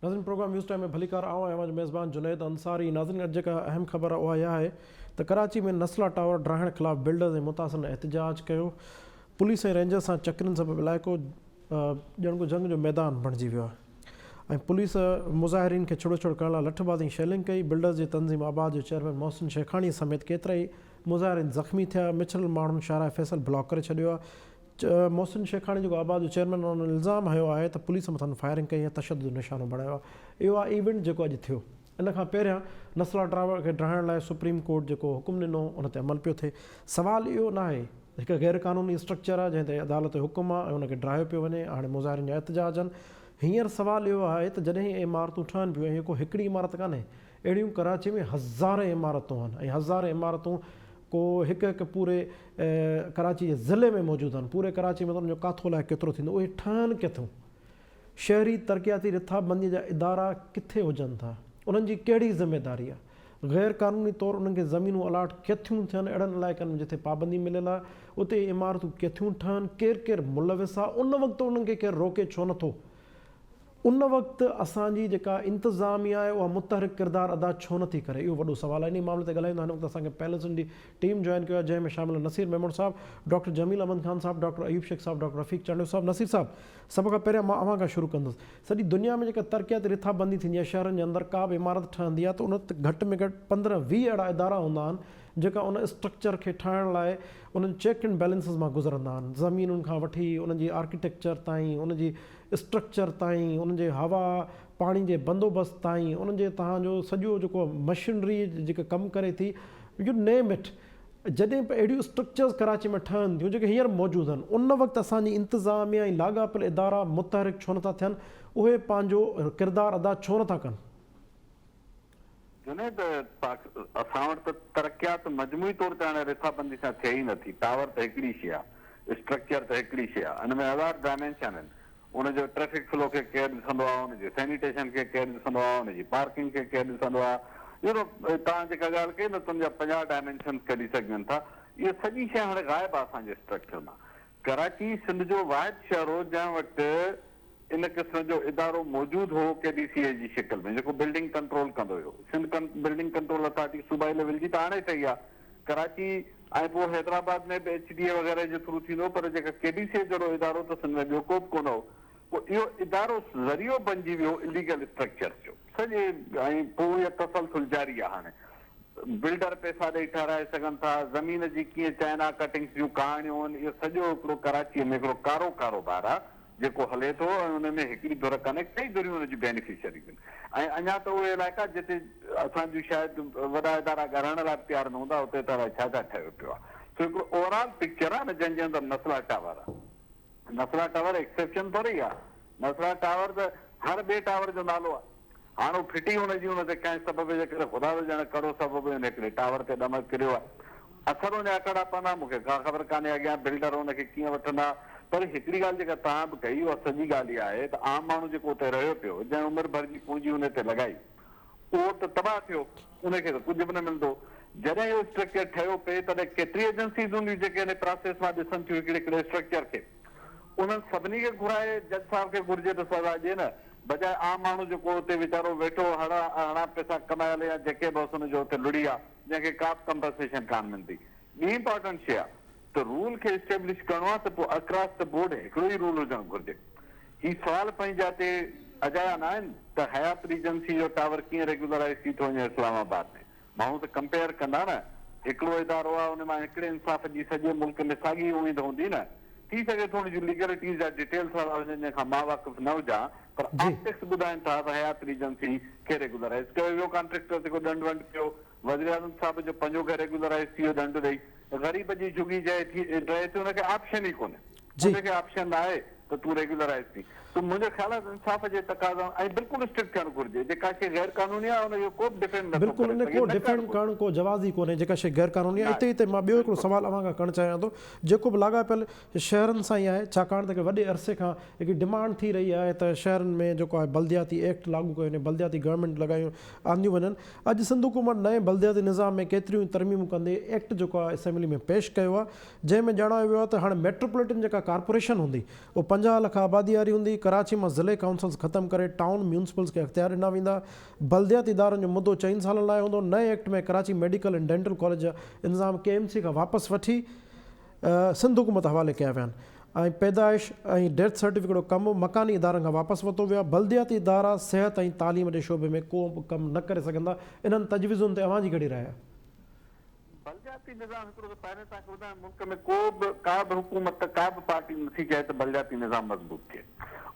नाज़रीन programme news time में भलीकार आऊँ आहियां मेज़बान जुनैद अंसारी। नाज़रीन अॼु जेका अहम ख़बर आहे उहा इहा आहे त कराची में नस्ला टावर ड्राइण ख़िलाफ़ बिल्डर्स ऐं मुतासिन एहतजाज कयो। पुलिस ऐं रेंजर्स सां चकरनि सबबि इलाइक़ो ॼण जंग जो मैदान बणिजी वियो आहे ऐं पुलिस मुज़ाहिरीन खे छुड़ छुड़ करण लाइ लठबाज़ी शेलिंग कई। बिल्डर्स जी तंज़ीम आबाद जो चेयरमैन मोहसिन शेखानी समेत केतिरा ई मुज़ाहिरीन ज़ख़्मी थिया। मिछल माण्हुनि शाहराह फैसल ब्लॉक करे छॾियो आहे। मोहसिन शेखानी जेको आबाद जो चेयरमैन उन्होंने इल्ज़ाम हयो आहे त पुलिस मथां फायरिंग कई ऐं तशदुद निशानो बणायो आहे। इहो आहे इवेंट जेको अॼु थियो। इन खां पहिरियां नस्ला टावर खे ड्राइण लाइ सुप्रीम कोर्ट जेको हुकुम ॾिनो उन ते अमल पियो थिए। सुवाल इहो न आहे, हिकु गैर क़ानूनी स्ट्रक्चर आहे जंहिं ते अदालत जो हुकुम आहे ऐं उनखे ड्राहियो पियो वञे। हाणे मुज़ाहिरीन जा एहतजाज आहिनि। हींअर सुवाल इहो आहे त जॾहिं इमारतूं ठहनि पियूं ऐं को हिकिड़ी इमारत कान्हे, अहिड़ियूं कराची में हज़ार इमारतूं आहिनि ऐं हज़ार इमारतूं को हिकु हिकु पूरे कराची जे ज़िले में मौजूदु आहिनि। पूरे कराची में त उनजो काथो लाइ केतिरो थींदो, उहे ठहनि किथां? शहरी तरक़ियाती रिथाबंदीअ जा इदारा किथे हुजनि था, उन्हनि जी कहिड़ी ज़िमेदारी आहे? गैर क़ानूनी तौरु उन्हनि खे ज़मीनूं अलाट केतिरियूं थियनि अहिड़नि इलाइक़नि में जिथे पाबंदी मिलियल आहे, उते इमारतूं केतिरियूं ठहनि, केरु केरु मुलविस आहे, उन वक़्तु उन्हनि खे केरु रोके छो नथो? उन वक़्तु असांजी जेका इंतिज़ामिया आहे उहा मुतहरिक किरदारु अदा छो नथी करे? इहो वॾो सुवालु आहे। इन मामले ते ॻाल्हाईंदा हिन वक़्तु असांखे पैनलिस्टनि जी टीम जॉइन कयो आहे, जंहिंमें शामिल नसीर मेमून साहब, डॉक्टर जमील अहमद ख़ान साहब, डॉक्टर अयूब शेख साहब, डॉक्टर रफ़ीक चांडियो साहब। नसीर साहब, सभ खां पहिरियां मां अव्हां खां शुरू कंदुसि। सॼी दुनिया में जेका तरक़ियाती रिथाबंदी थींदी आहे, शहरनि जे अंदरि का बि इमारत ठहंदी आहे त उन ते घटि में घटि 15-20 अहिड़ा इदारा हूंदा आहिनि जेका उन स्ट्रक्चर खे ठाहिण लाइ उन्हनि चेक एंड बैलेंसिस मां गुज़रंदा आहिनि। ज़मीनुनि खां वठी उन्हनि जी आर्किटेक्चर ताईं, उन जी स्ट्रक्चर ताईं, उन्हनि जे हवा पाणी जे बंदोबस्तु ताईं, उन्हनि जे तव्हांजो सॼो जेको मशीनरी जेके कमु करे थी, यू नेम इट। जॾहिं बि अहिड़ियूं स्ट्रक्चर्स कराची में ठहनि थियूं जेके हींअर मौजूदु आहिनि, उन वक़्तु असांजी इंतिज़ामिया ऐं लाॻापियल इदारा मुतहरिक छो नथा थियनि? उहे पंहिंजो किरदारु अदा छो नथा कनि? जुनैद, असां वटि त तरक़ियात मजमूई तौर ते हाणे रिथाबंदी सां थिए ई नथी। टावर त हिकिड़ी शइ आहे, स्ट्रक्चर त हिकिड़ी शइ आहे, हुन में हज़ार डायमेंशन आहिनि। उनजो ट्रैफिक फ्लो खे केरु ॾिसंदो आहे, उनजे सैनिटेशन खे केरु ॾिसंदो आहे, उनजी पार्किंग खे केरु ॾिसंदो आहे। तव्हां जेका ॻाल्हि कई न, तुंहिंजा 50 डायमेंशन कढी सघनि था, इहा सॼी शइ हाणे ग़ाइबु आहे असांजे स्ट्रक्चर मां। कराची सिंध जो वाहिद शहर हो जंहिं वटि इन क़िस्म जो इदारो मौजूदु हो KDCA जी शिकिल में, जेको बिल्डिंग कंट्रोल कंदो हुयो। सिंध बिल्डिंग कंट्रोल अथॉरिटी सूबाई लेवल जी त हाणे ठही आहे। कराची ऐं पोइ हैदराबाद में बि HDA वग़ैरह जे थ्रू थींदो, पर जेका KDCA जहिड़ो इदारो त सिंध में ॿियो को बि कोन हो। पोइ इहो इदारो ज़रियो बणिजी वियो इलीगल स्ट्रक्चर जो सॼे, ऐं पोइ इहा तसलसल जारी आहे। हाणे बिल्डर पैसा ॾेई ठाराए सघनि था, ज़मीन जी कीअं चाइना कटिंग्स जूं कहाणियूं आहिनि। इहो सॼो हिकिड़ो कराचीअ में हिकिड़ो कारो कारोबार आहे जेको हले थो, ऐं हुन में हिकिड़ी धुर कान्हे, कई धुरियूं हुनजी बेनिफिशरियूं आहिनि। ऐं अञा त उहे इलाइक़ा जिते असांजूं शायदि वॾा इदारा ॻाल्हाइण लाइ तयारु न हूंदा, उते त छा छा ठहियो पियो आहे। सो हिकिड़ो ओवरऑल पिक्चर आहे न, जंहिंजे अंदरि नस्ला टावर आहे। नस्ला टावर एक्सेप्शन थोरी आहे। नस्ला टावर त हर ॿिए टावर जो नालो आहे। हाणे उहो फिटी हुनजी हुन ते कंहिं सबब जे करे, ख़ुदा जो ॼाणे कहिड़ो सबब हिकिड़े टावर ते ॾमक किरियो आहे। असर हुनजा कहिड़ा पवंदा मूंखे का ख़बर कान्हे, अॻियां बिल्डर हुनखे कीअं वठंदा। पर हिकिड़ी ॻाल्हि जेका तव्हां बि कई, उहा सॼी ॻाल्हि इहा आहे त आम माण्हू जेको उते रहियो पियो, जंहिं उमिरि भर जी पूंजी हुन ते लॻाई, उहो त तबाह थियो, उनखे त कुझु बि न मिलंदो। जॾहिं इहो स्ट्रक्चर ठहियो पिए तॾहिं केतिरी एजेंसीज़ हूंदियूं जेके हिन प्रोसेस मां ॾिसनि थियूं हिकिड़े हिकिड़े स्ट्रक्चर खे। उन्हनि सभिनी खे घुराए जज साहिब खे घुरिजे त सज़ा ॾिए न, बजाए आम माण्हू जेको हुते वीचारो वेठो हणा पैसा कमाए या जेके बि हुनजो हुते लुड़ी आहे, जंहिंखे का बि कंपनसेशन कान मिलंदी। ॿी इंपॉर्टेंट शइ आहे त रूल खे इस्टेब्लिश करिणो आहे त पोइ अक्रॉस द बोर्ड हिकिड़ो ई रूल हुजणु घुरिजे। ही सुवाल पंहिंजा ते अजाया न आहिनि त हयात रीजेंसी जो टावर कीअं रेगुलराइज़ थी थो वञे इस्लामाबाद में। माण्हू त कंपेयर कंदा न, हिकिड़ो इदारो आहे हुन मां हिकिड़े इंसाफ़ जी सॼे मुल्क में साॻी उमेद हूंदी न। थी सघे थोरी जूं लीगलिटीज़ जा डिटेल्स वारा हुजनि जंहिंखां मां वाक़ुफ़ु न हुजां, पर ऑप्टिक्स ॿुधाइनि था त हयात रीजेंसी खे रेगुलराइज़ कयो वियो। कॉन्ट्रेक्टर जेको ॾंड वंड पियो, वज़ीर आज़म साहिब जो पंहिंजो खे रेगुलराइज़ थी वियो ॾंड ॾेई। ग़रीब जी झुगी रहे थी, हुनखे ऑप्शन ई कोन्हे, हुनखे ऑप्शन आहे त तूं रेगुलराइज़ थी। त मुंहिंजे ख़्याल आहे इंसाफ़ जे तक़ाज़ा ऐं बिल्कुलु स्ट्रिक्ट थियणु घुरिजे। जेका शइ गैर क़ानूनी आहे हुनजो को बि डिफेंड नथो करे। बिल्कुलु इन को डिफेंड करणु को जवाज़ ई कोन्हे जेका शइ गैर क़ानूनी आहे। हिते मां ॿियो हिकिड़ो सवाल अव्हां खां करणु चाहियां थो, जेको बि लाॻापियल शहरनि सां ई आहे, छाकाणि त वॾे अरसे खां हिकिड़ी डिमांड थी रही आहे त शहरनि में जेको आहे बल्दियाती एक्ट लागू कयो वञे, बल्दियाती गवर्नमेंट लॻायूं आंदियूं वञनि। अॼु सिंध हुकूमत नए बल्दियाती निज़ाम में केतिरियूं तरमीमूं कंदे एक्ट जेको आहे असेंबली में पेश कयो आहे, जंहिंमें ॼाणायो वियो आहे त हाणे मेट्रोपॉलिटन जेका कॉर्पोरेशन हूंदी उहो 50 लख आबादी वारी हूंदी, कराची में ज़िले काउंसिल्स ख़त्म करे टाउन म्यूनसिपल्स के अख्तियार ॾिना वेंदा। बल्दियाती इदारनि जो मुद्दो 4 सालनि लाइ हूंदो। नए एक्ट में Karachi medical and dental college जा इंतज़ाम KMC खां वापसि वठी सिंध हुकूमत हवाले कया विया आहिनि ऐं पैदाइश ऐं डेथ सर्टिफिकेट जो कमु मकानी इदारनि खां वापसि वरितो वियो आहे। बल्दियाती इदारा सिहत ऐं तालीम जे शोबे में को बि कमु न करे सघंदा। इन्हनि तजवीज़ुनि ते अवां जी कहिड़ी राय आहे? बलजाती निज़ाम हिकिड़ो त पहिरियों तव्हांखे ॿुधायां, मुल्क में का बि हुकूमत का बि पार्टी नथी चए त बलजाती निज़ाम मज़बूत थिए।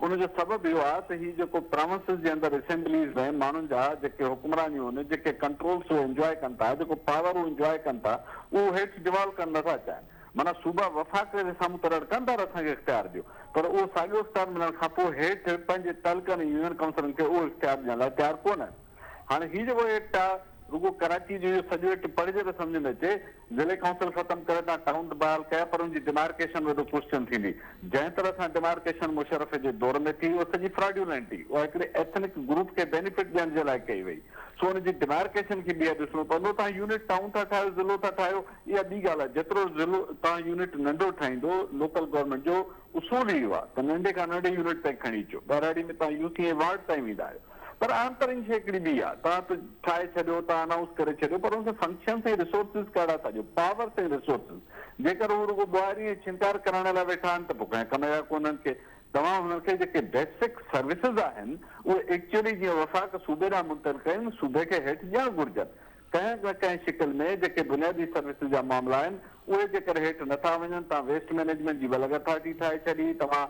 उनजो सबबु इहो आहे त हीउ जेको प्रोमिसिस जे अंदरि असेंबलीज़ में माण्हुनि जा जेके हुकुमरानियूं आहिनि, जेके कंट्रोल्स उहे इंजॉय कनि था, जेको पावर उहो इंजॉय कनि था, उहो हेठि डिवॉल्व करणु नथा चाहिनि। माना सूबा वफ़ाक़ जे साम्हूं त रड़कंदा असांखे इख़्तियार ॾियो, पर उहो साॻियो इख़्तियार मिलण खां पोइ हेठि पंहिंजे तलकनि यूनियन काउंसिलनि खे उहो इख़्तियार ॾियण लाइ तयारु कोन आहिनि। हाणे हीउ जेको एक्ट आहे रुगो कराची जो सॼो एक्ट पढ़िजे त सम्झ में अचे। ज़िले काउंसिल ख़तमु करे तव्हां टाउन बहाल कया, पर उनजी डिमार्केशन वॾो क्वेश्चन थींदी। जंहिं तरह सां डिमार्केशन मुशर्रफ जे दौर में थी उहा सॼी फ्रॉड्यूलेंट थी, उहा हिकिड़े एथनिक ग्रुप खे बेनिफिट ॾियण जे लाइ कई वई। सो उनजी डिमार्केशन खे ॿीहर ॾिसणो पवंदो। तव्हां यूनिट टाउन था ठाहियो, ज़िलो था ठाहियो, इहा ॿी ॻाल्हि आहे। जेतिरो ज़िलो तव्हां यूनिट नंढो ठाहींदो, लोकल गवर्नमेंट जो उसूल ई आहे त नंढे खां नंढे यूनिट ताईं खणी अचो। ॿाराड़ी में तव्हां यूथ ऐं वार्ड ताईं वेंदा आहियो, पर आंतरिक शइ हिकिड़ी ॿी आहे। तव्हां त ठाहे छॾियो, तव्हां अनाउंस करे छॾियो, पर हुन फंक्शन ऐं रिसोर्सिस कहिड़ा था ॾियो, पावर ऐं रिसोर्सिस। जेकर उहो रुगो ॿुआरी ऐं छिनकार करण लाइ वेठा आहिनि त पोइ कंहिं कम जा कोन खे। तव्हां हुननि खे जेके बेसिक सर्विसिस आहिनि उहे एक्चुअली जीअं वफ़ाक़ सूबे ॾांहुं मुंतक़िल कनि, सूबे खे हेठि ॾियणु घुरिजनि। कंहिं न कंहिं शिकिल में जेके बुनियादी सर्विसिस जा मामला आहिनि उहे जेकर हेठि नथा वञनि, तव्हां वेस्ट मैनेजमेंट जी अलॻि अथॉरिटी ठाहे छॾी, तव्हां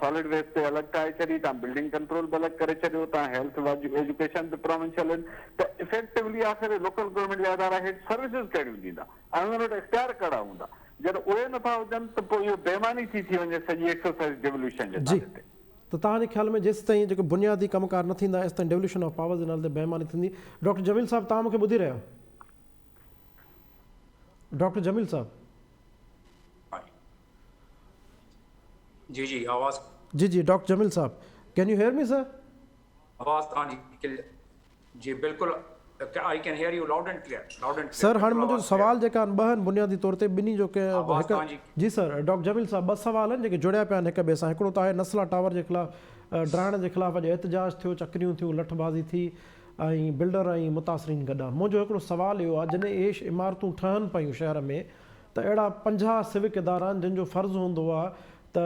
सॉलिड वेस्ट ते अलॻि ठाहे छॾी, तव्हां बिल्डिंग कंट्रोल बि अलॻि करे छॾियो, तव्हां हेल्थ एजुकेशन बि प्रोविंशियल आहिनि, त इफेक्टिवली आख़िर लोकल गवर्नमेंट जा अदारा हेठि सर्विसिस कहिड़ियूं ॾींदा ऐं हुन वटि इख़्तियार कहिड़ा हूंदा? जॾहिं उहे नथा हुजनि त पोइ इहो बेईमानी थी वञे सॼी एक्सरसाइज़ डिवोल्यूशन जे जी, नाले ते। त तव्हांजे ख़्याल में जेसि ताईं जेको बुनियादी कमकार न थींदा तेसि ताईं डेवल्यूशन ऑफ पावर जे नाले ते बेईमानी थींदी। डॉक्टर जमील साहब, तव्हां मूंखे ॿुधी रहियो? डॉक्टर जमील साहब? जी जी, आवाज़ जी, डॉक्टर जमील साहब, can you hear me sir? आवाज़ तव्हांजी जी बिल्कुलु, I can hear you loud and clear. Sir हाणे मुंहिंजो सवाल जेका आहिनि ॿ आहिनि बुनियादी तौर ते, ॿिन्ही जो आवाज़ तव्हांजी। जी सर, डॉक्टर जमील साहब, ॿ सवाल आहिनि जेके जुड़िया पिया आहिनि हिक ॿिए सां। हिकिड़ो त आहे नस्ला टावर जे ख़िलाफ़ु ड्राइण जे ख़िलाफ़ु अॼु एहतजाज थियो, चकरियूं थियूं, लठबाज़ी थी ऐं बिल्डर ऐं मुतासिरीन गॾु। मुंहिंजो हिकिड़ो सुवाल इहो आहे, जॾहिं एश इमारतूं ठहनि पियूं शहर में त अहिड़ा 50 सिविक इदारा आहिनि जिन जो फ़र्ज़ु हूंदो आहे त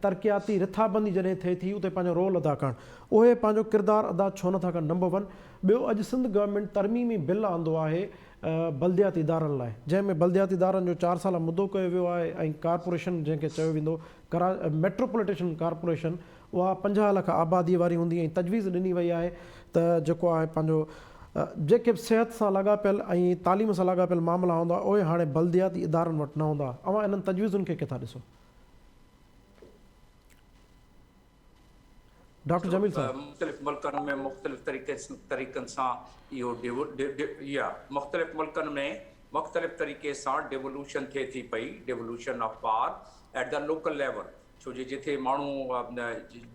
तरक़ियाती रिथाबंदी जॾहिं थिए थी उते पंहिंजो रोल अदा करणु, उहे पंहिंजो किरदारु अदा छो नथा कनि? नंबर 1। ॿियो, अॼु सिंध गवर्नमेंट तरमीमी बिल आंदो आहे बल्दियाती इदारनि लाइ, जंहिंमें बल्दियाती इदारनि जो 4 साल मुदो कयो वियो आहे ऐं कॉर्पोरेशन जंहिंखे चयो वेंदो मेट्रोपॉलिटन कॉर्पोरेशन, उहा 50 लख आबादीअ वारी हूंदी ऐं तजवीज़ ॾिनी वई आहे त जेको आहे पंहिंजो जेके बि सिहत सां लाॻापियल ऐं तालीम सां लाॻापियल मामला हूंदा उहे हाणे बल्दियाती इदारनि वटि न हूंदा। अवां इन्हनि तजवीज़ुनि खे किथां ॾिसो? डॉक्टर जमील साहब? मुख़्तलिफ़ मुल्कनि में मुख़्तलिफ़ तरीक़नि सां इहो मुख़्तलिफ़ मुल्कनि में मुख़्तलिफ़ तरीक़े सां डिवोल्यूशन थिए थी पई, devolution of power at the local level. छो जो जिथे माण्हू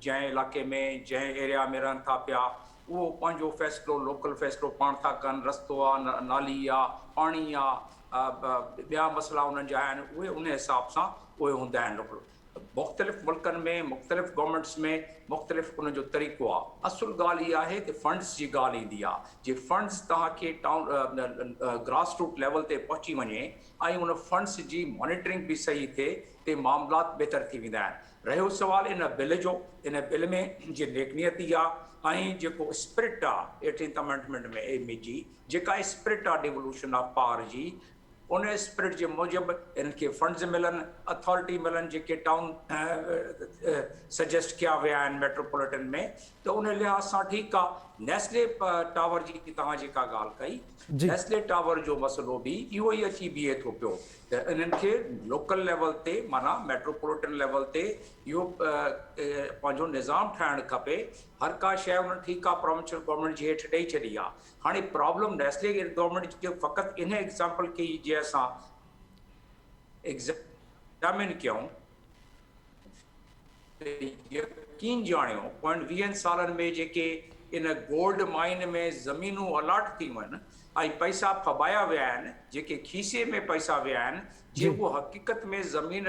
जंहिं इलाइक़े में जंहिं एरिया में रहनि था पिया उहो पंहिंजो फ़ैसिलो, लोकल फ़ैसिलो पाण था कनि। रस्तो आहे, नाली आहे, पाणी आहे, ॿिया मसइला उन्हनि जा आहिनि, उहे उन हिसाब सां उहे हूंदा आहिनि। मुख़्तलिफ़ मुल्कनि में मुख़्तलिफ़ गवर्नमेंट्स में मुख़्तलिफ़ उन जो तरीक़ो आहे। असुल ॻाल्हि इहा आहे त फंड्स जी ॻाल्हि ईंदी आहे। जे फंड्स तव्हांखे टाउन ग्रास रूट लेवल ते पहुची वञे ऐं उन फंड्स जी मॉनिटरिंग बि सही थिए ते मामलात बहितर थी वेंदा आहिनि। रहियो सुवाल इन बिल जो, इन बिल में जे नेकनियती आहे ऐं जेको स्पिरिट आहे 18th अमेंडमेंट में एम जी जेका स्पिरिट आहे डिवोल्यूशन ऑफ पावर जी, उन स्पिरिट जे मूजिबि इनखे फंड्स मिलनि, अथॉरिटी मिलनि जेके टाउन सजेस्ट कया विया आहिनि मेट्रोपॉलिटन में, त उन लिहाज़ सां ठीकु आहे। नेस्ले टावर जी तव्हां जेका ॻाल्हि कई, नेस्ले टावर जो मसइलो बि इहो ई अची बीहे थो पियो त इन्हनि खे लोकल लेवल ते माना मेट्रोपॉलिटन लेवल ते इहो पंहिंजो निज़ाम ठाहिणु खपे। हर का शइ उन्हनि ठीकु आहे प्रोविंशियल गवर्नमेंट जे हेठि ॾेई छॾी आहे। हाणे प्रॉब्लम नेस्ले गवर्नमेंट जो फ़क़ति इन एग्ज़ाम्पल खे जीअं असां एग्ज़ामिन कयूं यकीन ॼाणियो 20 सालनि में जेके इन गोल्ड माइन में ज़मीनूं अलॉट थी वञनि ऐं पैसा फबाया विया आहिनि, जेके खीसे में पैसा विया आहिनि, जे उहो हक़ीक़त में ज़मीन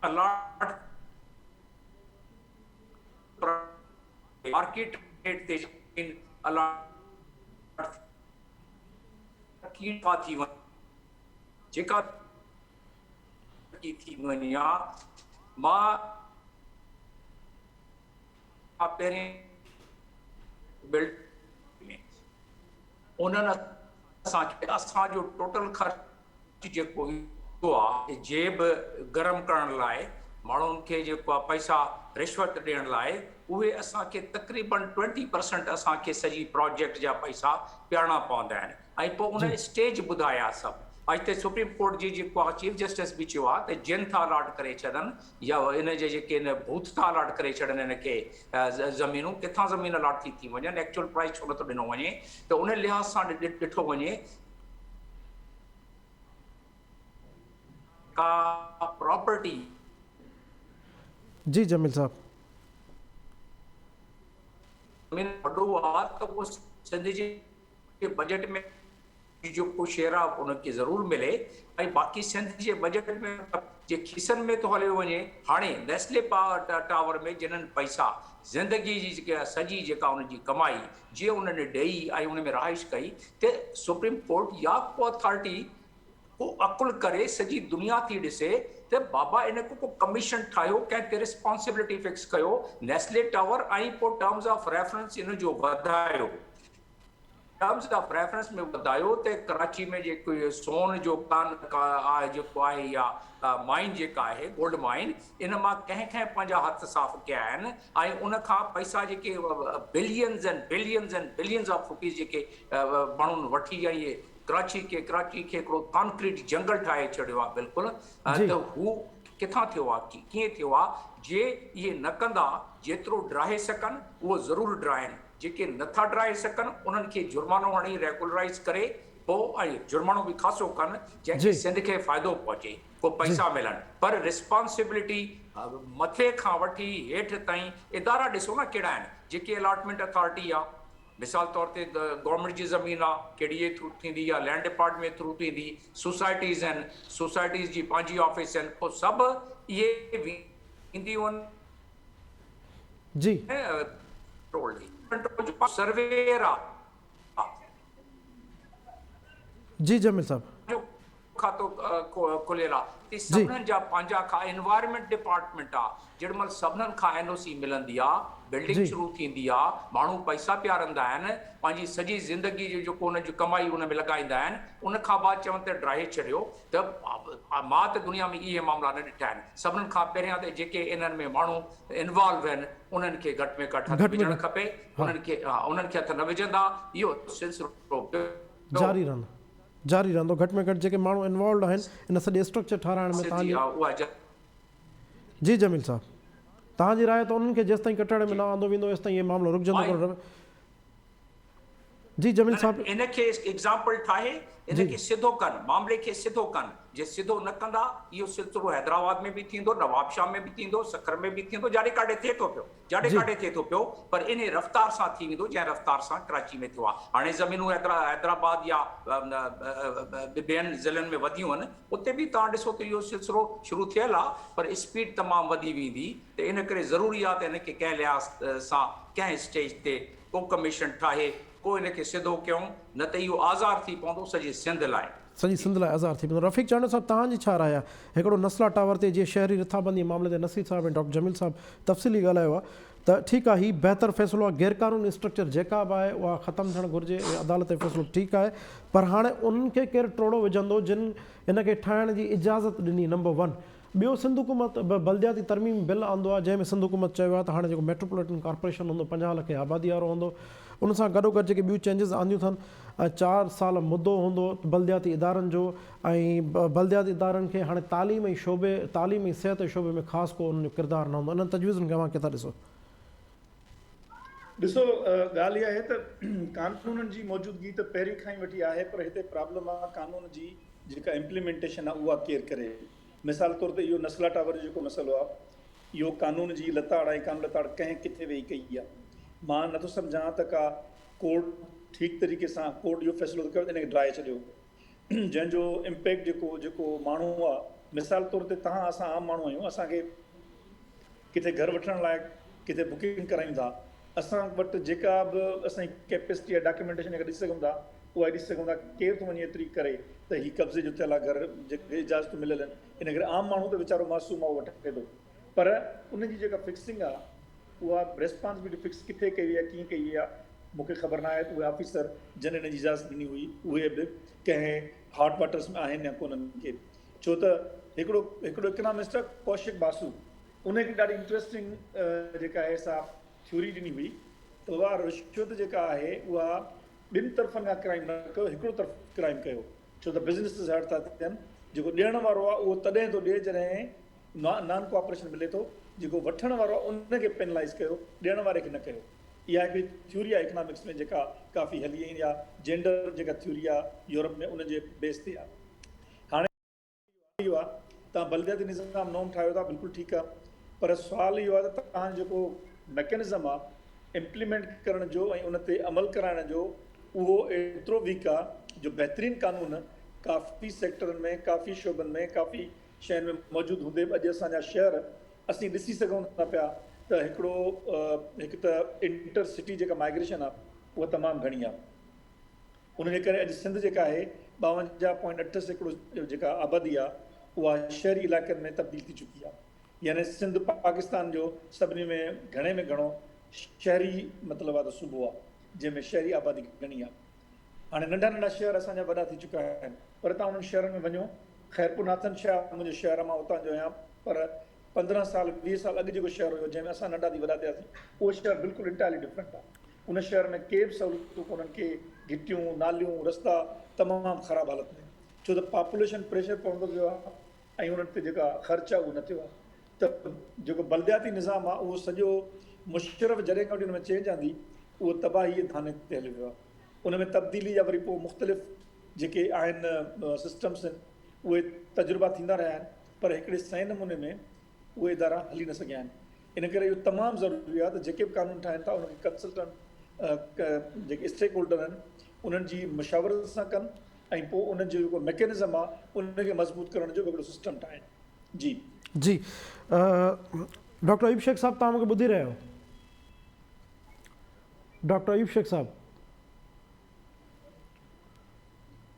अलॉट मार्केट रेट ते ज़मीन अलॉट कीड़ा थी वञे जेका थी वञे मां पहिरें बिल्ड में उन्हनि असांजो टोटल ख़र्च जेको आहे जेब गरम करण लाइ माण्हुनि खे जेको आहे पैसा रिश्वत ॾियण लाइ उहे असांखे तक़रीबन 20% असांखे सॼी प्रोजेक्ट जा पैसा ॾियणा पवंदा आहिनि ऐं पोइ उन स्टेज ॿुधाया सभु अॼु त सुप्रीम कोर्ट जी जेको आहे चीफ जस्टिस बि चयो आहे त जिन था अलॉट करे छॾनि या इन जे जेके इन बूथ था अलॉट करे छॾनि हिनखे ज़मीनूं किथां ज़मीन अलॉट थी वञनि एक्चुअल प्राइस छो नथो ॾिनो वञे त उन लिहाज़ सां ॾिठो वञे का प्रॉपर्टी जी जमील साहब वॾो आहे त उहो सिंध जे बजट में जो को शेयर आहे उनखे ज़रूरु मिले ऐं बाक़ी सिंध जे बजट में जे खीसनि में थो हलियो वञे हाणे नेस्ले टावर में जिन्हनि पैसा ज़िंदगी जी जेका सॼी जेका उनजी कमाई जीअं उन्हनि ॾेई ऐं उन में रहाइश कई त सुप्रीम कोर्ट या को अथॉरिटी को अकुल करे सॼी दुनिया थी ॾिसे त बाबा इन को कमीशन ठाहियो कंहिं ते रिस्पॉन्सिबिलिटी फिक्स कयो नेस्ले टावर ऐं पोइ टर्म्स ऑफ रेफरेंस इन जो वधायो टर्म्स ऑफ रेफरेंस में वधायो त कराची में जेको सोन जो कान आहे जेको आहे या माइन जेका आहे गोल्ड माइन इन मां कंहिं पंहिंजा हथ साफ़ कया आहिनि ऐं उन खां पैसा जेके billions and billions of rupees जेके माण्हुनि वठी ऐं इहे कराची खे हिकिड़ो कॉन्क्रीट जंगल ठाहे छॾियो आहे बिल्कुलु त हू किथां थियो आहे कीअं थियो आहे जे इहे न कंदा जेतिरो ड्राहे सघनि उहो ज़रूरु ड्राइनि जेके नथा ड्राहे सघनि उन्हनि खे जुर्मानो हणी रेगुलराइज़ करे पोइ ऐं जुर्मानो बि ख़ासो कनि जंहिंखे सिंध खे फ़ाइदो पहुचे को पैसा मिलनि पर रिस्पॉन्सिबिलिटी मथे खां वठी हेठि ताईं इदारा ॾिसो न कहिड़ा आहिनि जेके अलॉटमेंट अथॉरिटी आहे मिसाल तौर ते गवर्नमेंट जी ज़मीन आहे कहिड़ी जे थ्रू थींदी आहे लैंड डिपार्टमेंट थ्रू थींदी सोसाइटीज़ आहिनि सोसाइटीज़ जी पंहिंजी ऑफिस आहिनि पोइ सभु इहे ईंदियूं आहिनि जी कंट्रोल जो सर्वेयर आहे जी जमील साहब जो खातो खुलियल आहे ते सभिनीनि जा पंहिंजा एनवायरमेंट डिपार्टमेंट आहे जेॾीमहिल सभिनीनि खां एनओसी मिलंदी आहे बिल्डिंग शुरू थींदी आहे माण्हू पैसा पियारंदा आहिनि पंहिंजी सॼी ज़िंदगी जो जेको उन जी कमाई उन में लॻाईंदा आहिनि उन खां बाद चवनि त ड्राहे छॾियो त मां त दुनिया में इहे मामला न ॾिठा आहिनि सभिनीनि खां पहिरियां त जेके इन्हनि में माण्हू इन्वॉल्व आहिनि उन्हनि खे घटि में घटि हथ विझणु खपे उन्हनि खे हथ न विझंदा इहो सिलसिलो जारी रहंदो घटि में घटि जेके माण्हू इन्वॉल्व आहिनि इन सॼे स्ट्रक्चर ठाराइण में तव्हांजी जी जमील साहब तव्हांजी राय त उन्हनि खे जेसिताईं कटड़े में न आंदो वेंदो तेसिताईं इहो मामिलो रुकजंदो जी जमील साहब इनखे एग्जाम्पल ठाहे इनखे सिधो कनि मामले खे सिधो कनि जे सिधो न कंदा इहो सिलसिलो हैदराबाद में बि थींदो नवाबशाह में बि थींदो सखर में बि थींदो जाॾे काॾे थिए थो पियो पर इन रफ़्तार सां थी वेंदो जंहिं रफ़्तार सां कराची में थियो आहे हाणे ज़मीनूं हैदराबाद या ॿियनि ज़िलनि में वधियूं आहिनि उते बि तव्हां ॾिसो त इहो सिलसिलो शुरू थियल आहे पर स्पीड तमामु वधी वेंदी त इन करे ज़रूरी आहे त इनखे कंहिं लिहाज़ सां कंहिं स्टेज ते को कमीशन ठाहे को इनखे सिधो कयूं न त इहो आज़ार थी पवंदो सॼे सिंध लाइ आज़ार थी पवंदो रफ़ीक चांडो साहब तव्हांजी छा राय आहे हिकिड़ो नस्ला टावर ते जीअं शहरी रिथाबंदी मामले ते नसीर साहब ऐं डॉक्टर जमील साहब तफ़सीली ॻाल्हायो आहे त ठीकु आहे हीउ बहितर फ़ैसिलो आहे गैरकानूनी स्ट्रक्चर जेका बि आहे उहा ख़तमु थियणु घुरिजे अदालत जो फ़ैसिलो ठीकु आहे पर हाणे उन्हनि खे केरु टोड़ो विझंदो जिन इनखे ठाहिण जी इजाज़त ॾिनी नंबर 1 ॿियो सिंध हुकूमत बल्दियाती तरमीम बिल आंदो आहे जंहिंमें सिंध हुकूमत चयो आहे त हाणे जेको मेट्रोपॉलिटन कॉर्पोरेशन हूंदो 50 लख आबादी वारो हूंदो उन सां गॾोगॾु जेके ॿियूं चेंजिस आंदियूं अथनि 4 साल मुदो हूंदो बल्दियाती इदारनि जो ऐं बल्दियाती इदारनि खे हाणे तालीमी सिहत जे शोबे में ख़ासि को उन्हनि जो किरदारु न हूंदो इन्हनि तजवीज़ुनि खे तव्हां किथां ॾिसो ॻाल्हि इहा आहे त कानूननि जी मौजूदगी त पहिरीं खां ई वठी आहे पर हिते प्रॉब्लम आहे कानून जी जेका इम्प्लीमेंटेशन आहे उहा केरु करे मिसाल तौर ते इहो नस्ला टावर जो जेको मसइलो आहे इहो कानून जी लताड़ ऐं कान लताड़ कंहिं किथे वेही कई आहे मां नथो सम्झां त का कोर्ट ठीकु तरीक़े सां कोर्ट इहो फ़ैसिलो कयो त इनखे ड्राए छॾियो जंहिंजो इम्पैक्ट जेको माण्हू आहे मिसाल तौर ते तव्हां असां आम माण्हू आहियूं असांखे किथे घरु वठण लाइ किथे बुकिंग करायूं था, असां वटि जेका बि असांजी कैपेसिटी आहे डॉक्यूमेंटेशन अगरि ॾिसी सघूं था, उहा ॾिसी सघूं था केरु थो वञे एतिरी करे त हीउ कब्ज़े जो थियल आहे घर, जेके इजाज़तूं मिलियल आहिनि, इन करे आम माण्हू त वीचारो मासूम आहे उहो वठे थो, पर उनजी जेका फिक्सिंग आहे उहा रेस्पॉन्सिबिलिटी फिक्स किथे कई वई आहे, कीअं कई वई आहे, मूंखे ख़बर न आहे त उहे ऑफिसर जिन इन जी इजाज़त ॾिनी हुई उहे बि कंहिं हॉट वाटर्स में आहिनि या कोन्हनि खे, छो त हिकिड़ो इकोनॉमिस्ट आहे कौशिक बासु, उनखे ॾाढी इंट्रस्टिंग जेका आहे सा थ्योरी ॾिनी हुई त उहा रिश्वत जेका आहे उहा ॿिनि तरफ़नि खां क्राइम न कयो, हिकिड़ो तरफ़ क्राइम कयो, छो त बिज़नेस हर्ट था थियनि, जेको ॾियण वारो आहे उहो तॾहिं थो ॾिए जॾहिं नॉन कोऑपरेशन मिले थो, जेको वठण वारो आहे उनखे पेनलाइज़ कयो, ॾियण वारे खे न कयो। इहा हिकिड़ी थ्योरी आहे इकोनॉमिक्स में जेका काफ़ी हली आई या जेंडर जेका थ्योरी आहे यूरोप में उनजे बेस ते आहे। हाणे इहो आहे तव्हां बलदियाती निज़ाम नोम ठाहियो था, बिल्कुलु ठीकु आहे, पर सुवाल इहो आहे त तव्हां जेको मैकेनिज़म आहे इम्प्लीमेंट करण जो ऐं उन ते अमल कराइण जो उहो एतिरो वीक आहे जो बहितरीनु कानून काफ़ी सेक्टरनि में, काफ़ी शोबनि में, काफ़ी शयुनि में मौजूदु हूंदे बि अॼु असांजा शहर असीं ॾिसी सघूं था पिया त हिकु त इंटर सिटी जेका माइग्रेशन आहे उहा तमामु घणी आहे, उनजे करे अॼु सिंध जेका आहे 52.8% जेका आबादी आहे उहा शहरी इलाइक़नि में तब्दील थी चुकी आहे, यानी सिंध पाकिस्तान जो सभिनी में घणो शहरी मतिलबु आहे त सूबो आहे जंहिंमें शहरी आबादी घणी आहे। हाणे नंढा नंढा शहर असांजा वॾा थी चुका आहिनि, पर तव्हां उन्हनि शहरनि में वञो, ख़ैरपुर नाथन शाह मुंहिंजे शहर मां उतां जो आहियां, पर 15 साल 20 साल अॻु जेको शहर हुयो जंहिंमें असां नंढा थी वॾा थियासीं, उहो शहर बिल्कुलु इंटायरली डिफरेंट आहे। उन शहर में के बि सहूलियतूं कोन्हनि, के घिटियूं नालियूं रस्ता तमामु ख़राबु हालत में, छो त पॉपुलेशन प्रेशर पवंदो वियो आहे ऐं उन्हनि ते जेका ख़र्च आहे उहो न थियो आहे। त जेको बलदियाती निज़ाम आहे उहो सॼो मुशरफ जॾहिं खां वठी हुन में चेंज आंदी उहो तबाही थाने ते हली वियो आहे, उन में तब्दीली जा वरी पोइ मुख़्तलिफ़ जेके आहिनि सिस्टम्स आहिनि उहे तजुर्बा थींदा रहिया आहिनि, पर हिकिड़े सही नमूने में उहे इदारा हली न सघिया आहिनि। इन करे इहो तमामु ज़रूरी आहे त जेके बि कानून ठाहिनि था उनखे कंसल्टेंट जेके स्टेक होल्डर आहिनि उन्हनि जी मशावरत सां कनि ऐं पोइ उन्हनि जो जेको मैकेनिज़म आहे उनखे मज़बूत करण जो हिकिड़ो सिस्टम ठाहिनि। जी डॉक्टर अयूब शेख साहब, तव्हां मूंखे ॿुधी रहिया आहियो? डॉक्टर अयूब शेख साहब,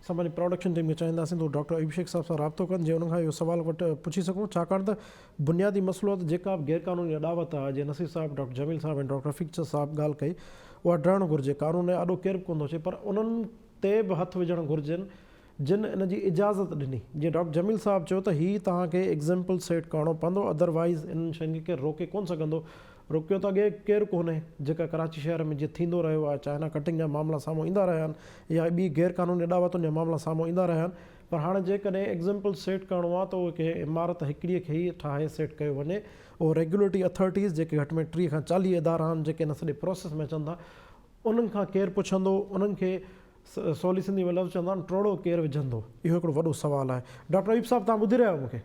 असां पंहिंजी प्रोडक्शन टीम खे चाहींदासीं त डॉक्टर अयूब शेख साहब सां राब्तो कनि, जीअं उन्हनि खां इहो सुवाल पुछी सघूं, छाकाणि त बुनियादी मसइलो आहे त जेका बि गैरकानूनी अॾावत आहे, जीअं नसीर साहब, डॉक्टर जमील साहब ऐं डॉक्टर रफ़ीक साहब ॻाल्हि कई, उहा डरणु घुरिजे, कानून ॾाढो केरु बि कोन थो अचे, पर उन्हनि ते बि हथु विझणु घुरिजनि जिन इन जी इजाज़त ॾिनी। जीअं डॉक्टर जमील साहब चयो त हीअ तव्हांखे एग्ज़ाम्पल सेट करिणो पवंदो, अदरवाइज़ इन्हनि शयुनि खे केरु रोके कोन सघंदो। रोकियो त अॻे केरु कोन्हे, जेका कराची शहर में जीअं थींदो रहियो आहे, चाइना कटिंग जा मामला साम्हूं ईंदा रहिया आहिनि या ॿी गैर कानूनी अॾावतुनि जा मामला साम्हूं ईंदा रहिया आहिनि, पर हाणे जेकॾहिं एग्ज़ाम्पल सेट करिणो आहे त उहो कंहिं इमारत हिकिड़ीअ खे ई ठाहे सेट कयो वञे। उहो रेगुलेटरी अथॉरिटीज़ जेके घटि में 30 खां 40 इदारा आहिनि जेके इन सॼे प्रोसेस में अचनि था, उन्हनि खां केरु पुछंदो, उन्हनि खे सवली सिंधी में लफ़्ज़ चवंदा आहिनि ट्रोड़ो केरु विझंदो, इहो हिकिड़ो वॾो सुवालु आहे। डॉक्टर अयूब साहब, तव्हां ॿुधी रहिया आहियो मूंखे?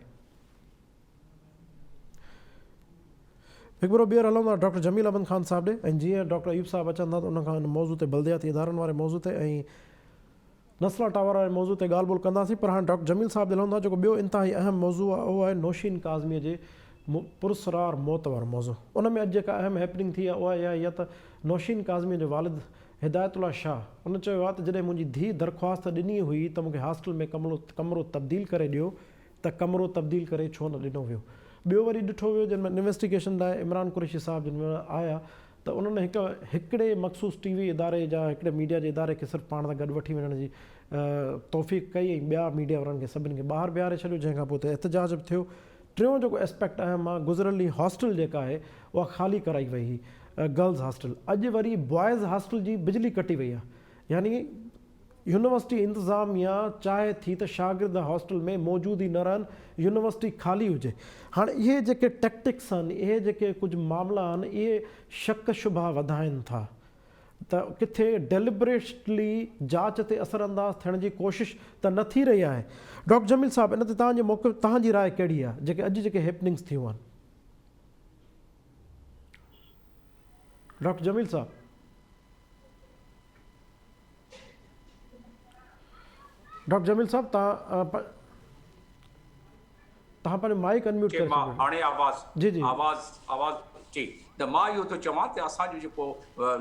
हिकु भेरो ॿीहर हलूं था डॉक्टर जमील अहमद ख़ान साहब ॾे, ऐं जीअं डॉक्टर अयूब साहब अचनि था त उन खां इन मौज़ू ते बलदियाती इदारनि वारे मौज़ू ते ऐं नस्ला टावर वारे मौज़ू ते ॻाल्हि ॿोल कंदासीं। पर हाणे डॉक्टर जमील साहब ॾे हलूं था, जेको ॿियो इंतिहाई अहम मौज़ू आहे उहो आहे नौशीन काज़मीअ जे पुरसरार मौत वारो मौज़ू। उन में अॼु जेका अहम हैपनिंग थी आहे उहा इहा आहे त नौशीन काज़मीअ जो वालिद हिदायतुल्ला शाह, उन चयो आहे त जॾहिं मुंहिंजी धीउ दरख़्वास्त ॾिनी हुई त मूंखे हॉस्टल में कमिरो तब्दील करे ॾियो, त कमिरो तब्दील करे छो न ॾिनो वियो। ॿियो वरी ॾिठो वियो जिन में इन्वेस्टिगेशन लाइ इमरान कुरैशी साहब जिन में आया त उन्हनि हिकिड़े मख़सूस टीवी इदारे जा, हिकिड़े मीडिया जे इदारे खे सिर्फ़ु पाण सां गॾु वठी वञण जी तौफ़ीक़ कई ऐं ॿिया मीडिया वारनि खे सभिनी खे ॿाहिरि बीहारे छॾियो, जंहिंखां पोइ एहतजाज बि थियो। टियों जेको एस्पेक्ट अहम आहे, गुज़िरियल हॉस्टल जेका आहे उहा ख़ाली कराई वई हुई, गर्ल्स हॉस्टल। अॼु वरी बॉइज़ हॉस्टल जी बिजली कटी वई आहे, यानी यूनिवर्सिटी इंतिज़ामिया चाहे थी त शागिर्द हॉस्टल में मौजूदु ई न रहनि, यूनिवर्सिटी ख़ाली हुजे। हाणे इहे जेके टैक्टिक्स आहिनि, इहे जेके कुझु मामला आहिनि, इहे शक शुबा वधाइनि था त किथे डेलिबरेटली जांच ते असरअंदाज़ थियण जी कोशिशि त न थी रही आहे। डॉक्टर जमील साहब, इन ते तव्हांजे मौक़िफ़, तव्हांजी राय कहिड़ी आहे जेके अॼु जेके हैपनिंग्स थियूं आहिनि? डॉक्टर जमील साहब, डॉक्टर जमील साहब, तव्हां पंहिंजो माइक अनम्यूट करे हाणे आवाज़ जी जी आवाज़ जी त मां इहो थो चवां त असांजो जेको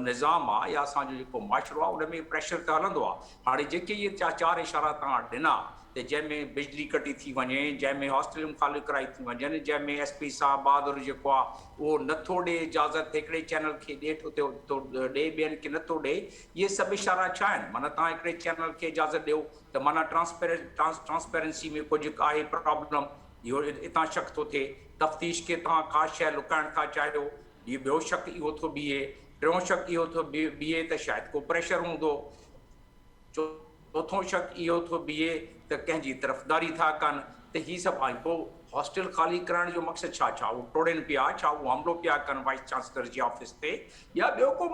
निज़ाम आहे या असांजो जेको माशरो आहे उन में प्रेशर त हलंदो आहे। हाणे जेके इहे चारि इशारा तव्हां ॾिना त जंहिंमें बिजली कटी थी वञे, जंहिंमें हॉस्टलूं ख़ाली कराई थी वञनि, जंहिंमें SP साहब बहादुर जेको आहे उहो नथो ॾे इजाज़त हिकिड़े चैनल खे ॾे थो ॾे, ॿियनि खे नथो ॾे, इहे सभु इशारा छा आहिनि? माना तव्हां हिकिड़े चैनल खे इजाज़त ॾियो त माना ट्रांसपेरेंसी में कुझु आहे प्रॉब्लम, इहो हितां शक थो थिए। तफ़्तीश खे तव्हां का शइ लुकाइण था चाहियो, इहो ॿियो शक इहो थो बीहे। टियों शक इहो थो बीहे त शायदि को प्रेशर हूंदो। चोथों शक इहो थो बीहे त कंहिंजी तरफ़दारी था कनि। त हीअ सभु आहे। पोइ हॉस्टल ख़ाली कराइण जो मक़सदु छा उहो टोड़नि पिया, छा उहो हमिलो पिया कनि वाइस चांसलर जी ऑफिस ते, या ॿियो को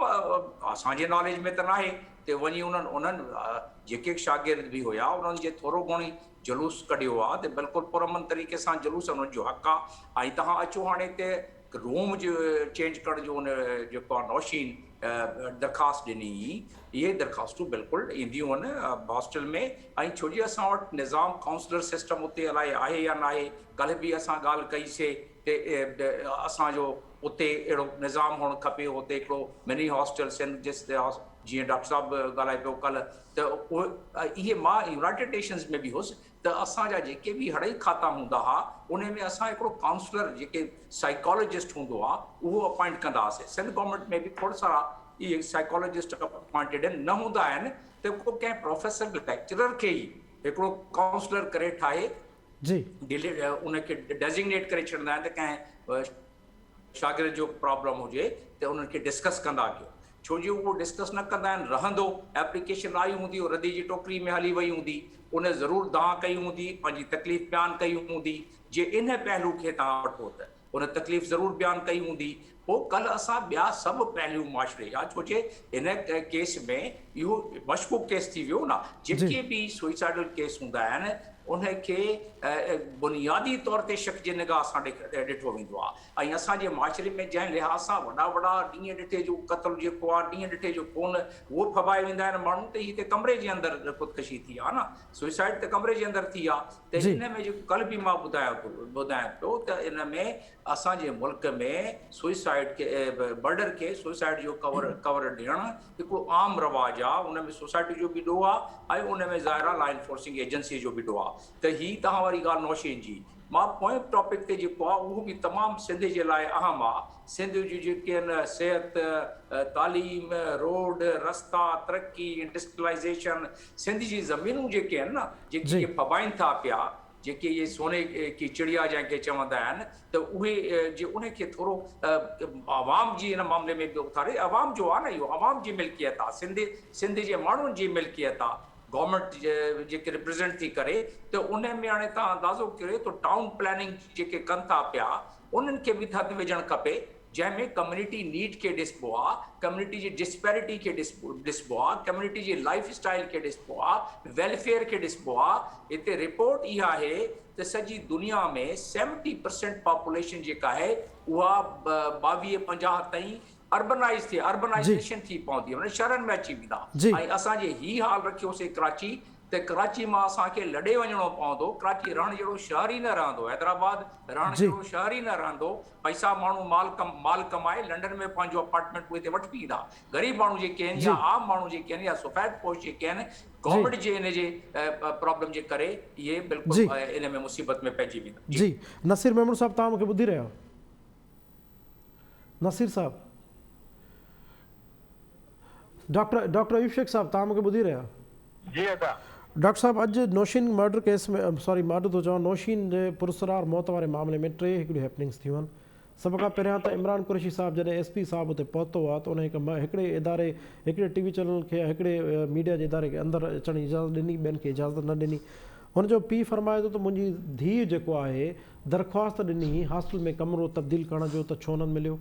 असांजे नॉलेज में त नाहे। त वञी उन्हनि जेके शागिर्द बि हुया उन्हनि जे थोरो घणी जुलूस कढियो आहे त बिल्कुलु पुरअमन तरीक़े सां जुलूस उन्हनि जो हक़ आहे। ऐं तव्हां अचो हाणे हिते रूम जो चेंज करण जो उन जेको आहे नौशीन दरख़्वास्त ॾिनी, इहे दरख़्वास्तूं बिल्कुलु ईंदियूं आहिनि हॉस्टल में। ऐं छो जी असां वटि निज़ाम काउंसलर सिस्टम उते अलाए आहे या न आहे। कल्ह बि असां ॻाल्हि कईसीं त असांजो उते अहिड़ो निज़ाम हुअणु खपे। उते हिकिड़ो मिनी हॉस्टल जीअं डॉक्टर साहब ॻाल्हाए पियो कल्ह, त इहे मां यूनाइटेड नेशंस में बि हुउसि त असांजा जेके बि हड़ई खाता हूंदा हुआ उन में असां हिकिड़ो काउंसलर जेके साइकोलॉजिस्ट हूंदो आहे उहो अपॉइंट कंदा हुआसीं। सिंध गवर्नमेंट में बि खोड़ सारा इहे साइकोलॉजिस्ट अपॉइंटेड आहिनि। न हूंदा आहिनि त को कंहिं प्रोफेसर लेक्चरर खे ई हिकिड़ो काउंसलर करे ठाहे जी उनखे डेज़िग्नेट करे छॾींदा आहिनि त कंहिं शागिर्द जो प्रॉब्लम हुजे त उन्हनि खे डिस्कस कंदा कयो। छो जो उहो डिस्कस न कंदा आहिनि, रहंदो एप्लीकेशन आई हूंदी, रदी जी टोकरी में हली वई हूंदी, उन ज़रूरु दांह कई हूंदी, पंहिंजी तकलीफ़ बयानु कई हूंदी। जे इन पहलू खे तव्हां वठो त उन तकलीफ़ ज़रूरु बयानु कई हूंदी। पोइ कल्ह असां ॿिया सभु पहलू माशरे जा, छो जे इन केस में इहो मशकूक केस थी वियो न। जेके बि सुइसाइडल केस हूंदा आहिनि उनखे बुनियादी तौर ते शक जे निगाह सां ॾिठो वेंदो आहे। ऐं असांजे माशरे में जंहिं लिहाज़ सां वॾा ॾींहं ॾिठे जो क़त्ल जेको आहे ॾींहं ॾिठे जो कोन उहो फबाए वेंदा आहिनि माण्हू, त हीअ त कमरे जे अंदरि ख़ुदकशी थी आहे न, सुइसाइड त कमरे जे अंदरि थी आहे। त इन में जेको कल्ह बि मां ॿुधायां पियो त इन में असांजे मुल्क में सुइसाइड खे मर्डर खे सुइसाइड जो कवर ॾियणु हिकिड़ो आम रवाजु आहे। उन में सोसाइटी जो बि ॾोह आहे ऐं उन में ज़ाहिर आहे लॉ एनफोर्सिंग एजेंसी जो बि ॾोह आहे। त हीअ तव्हां वारी ॻाल्हि नौशीन जी, मां पोएं टॉपिक ते जेको आहे उहो बि तमामु सिंध जे लाइ अहम आहे। सिंध जूं जेके आहिनि सिहत, तालीम, रोड, रस्ता, तरक़ी, इंडस्ट्रियलाइज़ेशन, सिंध जी ज़मीनूं जेके आहिनि न जेके फबाइनि था पिया, जेके इहे सोने की चिड़िया जंहिंखे चवंदा आहिनि, त उहे जे उनखे थोरो आवाम जी इन मामले में बि उथारे। आवाम जो आहे न, इहो आवाम जी मिल्कियत आहे, सिंध जे माण्हुनि जी मिल्कियत आहे, गवर्नमेंट जेके रिप्रेज़ेंट थी करे। त उन में हाणे तव्हां अंदाज़ो करियो त टाउन प्लानिंग जेके कनि था पिया उन्हनि खे बि हथु विझणु खपे, जंहिंमें कम्युनिटी नीड खे ॾिसबो आहे, कम्युनिटी जी डिस्पैरिटी खे ॾिसबो आहे, कम्युनिटी जी लाइफ स्टाइल खे ॾिसबो आहे, वेलफेयर खे ॾिसबो आहे। हिते रिपोर्ट इहा आहे त सॼी दुनिया में 70% पॉपुलेशन जेका आहे उहा 22-50 ताईं अर्बनाइज़ थिए, अर्बनाइज़ेशन थी पवंदी, माना शहरनि में अची वेंदा। ऐं असांजे हीउ हाल रखियोसीं कराची, त कराची मां असांखे लॾे वञिणो पवंदो। कराची रहण जहिड़ो शहर ई न रहंदो, हैदराबाद रहण जहिड़ो शहर ई न रहंदो। पैसा माण्हू माल कमाए लंडन में पंहिंजो अपार्टमेंट उहे ते वठी ईंदा। ग़रीब माण्हू जेके आहिनि या आम माण्हू जेके आहिनि या सफ़ेद पोश जेके आहिनि, गवर्नमेंट जे इन जे प्रॉब्लम जे करे इहे बिल्कुलु इन में मुसीबत में पइजी वेंदा। जी नसीर मेमून साहब, तव्हां मूंखे ॿुधी रहिया? नसीर साहब, डॉक्टर अयूब शेख साहब, तव्हां मूंखे ॿुधी रहिया? जी अदा। डॉक्टर साहब, अॼु नौशीन मर्डर केस में, सॉरी मर्डर थो चवां, नौशीन जे पुरसरार मौत वारे मामले में 3 हिकिड़ियूं हैपनिंग्स थियूं आहिनि। सभ खां पहिरियां त इमरान कुरैशी साहब जॾहिं SP साहब हुते पहुतो आहे त उन हिकिड़े TV चैनल खे, हिकिड़े मीडिया जे इदारे खे अंदरि अचण जी इजाज़त ॾिनी, ॿियनि खे इजाज़त न ॾिनी। हुनजो पीउ फरमाए थो त मुंहिंजी धीउ जेको आहे दरख़्वास्त ॾिनी हॉस्टल में कमिरो तब्दील करण जो, त छो न मिलियो।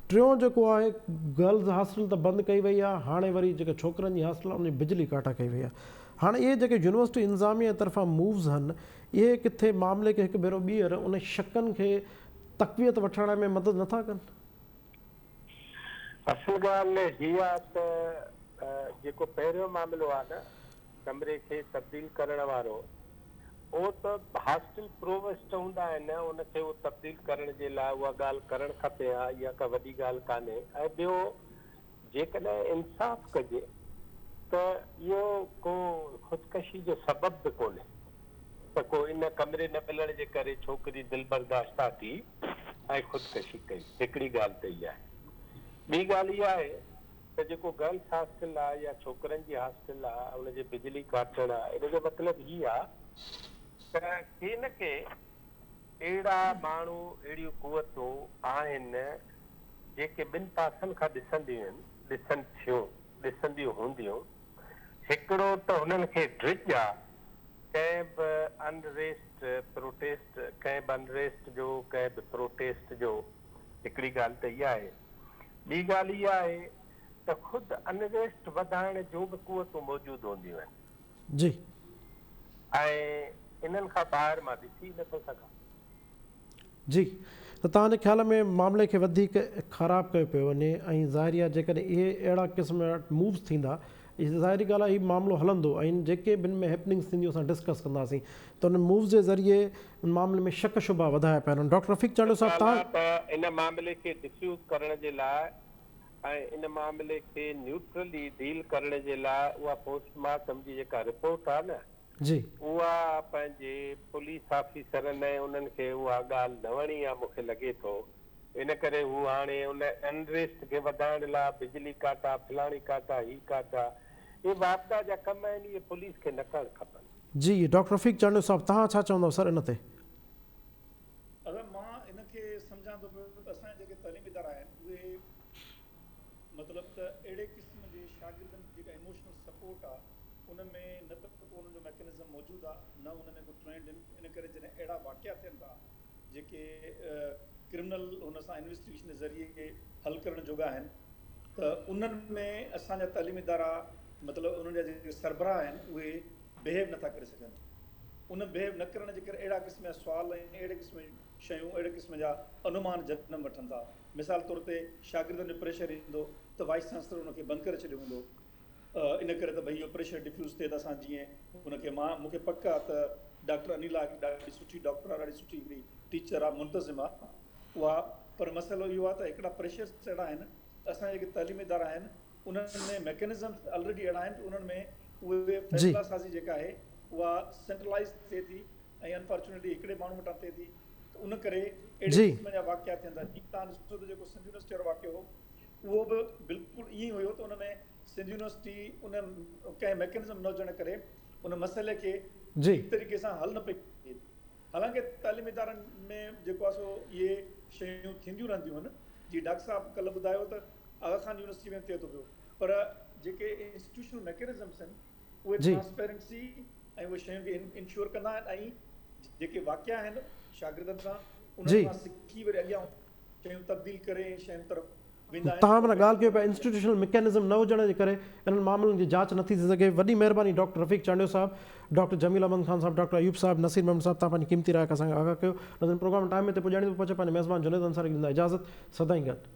टियों जेको आहे गर्ल्स हॉस्टल त बंदि कई वई आहे, हाणे वरी जेके छोकिरनि जी हॉस्टल आहे उनजी बिजली काटा कई वई आहे। हाणे इहे जेके यूनिवर्सिटी इंतिज़ामिया तरफ़ां मूव्स आहिनि, इहे किथे मामले खे हिकु भेरो ॿीहर उन शकनि खे तक़वियत वठण में मदद नथा कनि? असल ॻाल्हि हीअ आहे त जेको पहिरियों मामिलो आहे न कमरे खे तब्दील करण वारो, उहो त हॉस्टल प्रोवेस्ट हूंदा आहिनि उनखे उहो तब्दील करण जे लाइ उहा ॻाल्हि करणु खपे हा, इहा का वॾी ॻाल्हि कान्हे। ऐं ॿियो जेकॾहिं इंसाफ़ कजे त इहो को ख़ुदकशी जो सबबु बि कोन्हे त को इन कमरे न मिलण जे करे छोकिरी दिलि बर्दाश्त थी ऐं ख़ुदकशी कई। हिकिड़ी ॻाल्हि त इहा आहे। ॿी ॻाल्हि इहा आहे त जेको गर्ल्स हॉस्टल आहे या छोकिरनि जी हॉस्टल आहे उनजे बिजली काटण आहे, इन जो मतिलबु हीअ आहे त के न के अहिड़ा माण्हू अहिड़ियूं कुवतूं आहिनि जेके ॿिनि पासनि खां ॾिसंदियूं हूंदियूं। हिकिड़ो त हुननि खे ड्रिज आहे कंहिं बि अनरेस्ट प्रोटेस्ट, कंहिं बि अनरेस्ट जो कंहिं बि प्रोटेस्ट जो। हिकिड़ी ॻाल्हि त इहा आहे। ॿी ॻाल्हि इहा आहे त ख़ुदि अनरेस्ट वधाइण जो बि कुवतूं मौजूदु हूंदियूं आहिनि जी ऐं इन्हनि खां ॿाहिरि मां ॾिसी नथो सघां। जी, त तव्हांजे ख़्याल में मामले खे वधीक ख़राबु कयो पियो वञे ऐं ज़ाहिरी आहे जेकॾहिं इहे अहिड़ा क़िस्म जा मूव्स थींदा, ज़ाहिरी ॻाल्हि आहे हीउ मामिलो हलंदो ऐं जेके ॿिनि में हैपनिंग्स थींदियूं असां डिस्कस कंदासीं त उन मूव्स जे ज़रिए उन मामले में शक शुबा वधाया पिया आहिनि। डॉक्टर रफ़ीक चांडियो साहब, तव्हां इन मामले खे डिफ्यूज़ करण जे लाइ ऐं इन मामले खे न्यूट्रली डील करण जे लाइ उहा पोस्टमार्टम जी जेका रिपोर्ट आहे न, जी उहा पंहिंजे पुलिस ऑफिसरनि ऐं उन्हनि खे उहा ॻाल्हि न वणी आहे मूंखे लॻे थो। इन करे हू हाणे उन अनरेस्ट खे वधाइण लाइ बिजली काटा, फलाणी काटा, ही काटा, इहे वापदा जा कम आहिनि, इहे पुलिस खे न करणु खपनि। जी डॉक्टर रफ़ीक चांडियो साहब, तव्हां छा चवंदव सर इन ते? अगरि मां इनखे सम्झां थो पियो त असांजा जेके तइलीमी इदारा आहिनि उहे मतिलबु त अहिड़े क़िस्म जे शागिर्दनि जेका इमोशनल सपोर्ट आहे उन में न त को उन्हनि जो मैकेनिज़म मौजूदु आहे, न उन में को ट्रेंड आहिनि। इन करे जॾहिं अहिड़ा वाक़िया थियनि था जेके क्रिमिनल हुन सां इन्वेस्टिगेशन जे ज़रिए हल करण जोगा आहिनि त उन्हनि में असांजा तइलीमी इदारा मतिलबु उन्हनि जा जेके सरबराह आहिनि उहे बिहेव नथा करे सघनि। उन बिहेव न करण जे करे अहिड़ा क़िस्म जा सुवाल ऐं अहिड़े क़िस्म जी शयूं, अहिड़े क़िस्म जा अनुमान जनम वठनि था। मिसाल तौर ते शागिर्दनि जो प्रेशर ईंदो त वाइस चांसलर उनखे बंदि करे छॾियो हूंदो, इन करे त भई इहो प्रेशर डिफ्यूज़ थिए त असां जीअं हुनखे मूंखे पक आहे त डॉक्टर अनिला ॾाढी सुठी डॉक्टर आहे, ॾाढी सुठी हिकिड़ी टीचर आहे, मुंतज़िम आहे उहा, पर मसइलो इहो आहे त हिकिड़ा प्रेशर्स अहिड़ा आहिनि, असांजा जेके तइलीमी इदारा आहिनि उन्हनि में मैकेनिज़म्स ऑलरेडी अहिड़ा आहिनि कि उन्हनि में उहे फ़ैसिला साज़ी जेका आहे उहा सेंट्रलाइज़ थिए थी ऐं अनफॉर्चुनेटली हिकिड़े माण्हू वटां थिए थी। त उन करे अहिड़े क़िस्म जा वाक़िया थियनि था। जीअं तव्हां ॾिसो त जेको सिंध यूनिवर्सिटी वारो वाक़ियो हो उहो बि बिल्कुलु ईअं ई हुयो त उन में सिंध यूनिवर्सिटी उन कंहिं मैकेनिज़म न हुजण करे उन मसइले खे ठीक तरीक़े सां हल न पई थिए। हालांकि तइलीमी इदारनि में जेको आहे सो इहे शयूं थींदियूं रहंदियूं आहिनि। जीअं डॉक्टर साहब कल्ह ॿुधायो त आगा खान यूनिवर्सिटी में थिए थो पियो, पर जेके इंस्टीट्यूशनल मैकेनिज़म्स आहिनि उहे ट्रांसपेरेंसी ऐं उहे शयूं खे इंश्योर कंदा आहिनि ऐं जेके वाक़िया आहिनि शागिर्दनि सां उन्हनि खां सिखी वरी अॻियां शयूं तब्दील करे शयुनि तरफ़ वेंदा आहिनि। तव्हां माना ॻाल्हि कयो पिया इंस्टीट्यूशनल मैकेनिज़म न हुजण जे करे इन्हनि मामलनि जी जांच नथी थी सघे। वॾी महिरबानी डॉक्टर रफ़ीक चांडियो साहब, डॉक्टर जमील अहमद ख़ान साहब, डॉक्टर अयूब साहब, नसीर महमूद साहब, तव्हां पंहिंजी क़ीमती राय असांखे आगाह कयो। प्रोग्राम टाइम ते पुॼाइण थो पचे पंहिंजे मेज़बान जुनैद अंसारी ॾींदा इजाज़त। सदाईं गॾु।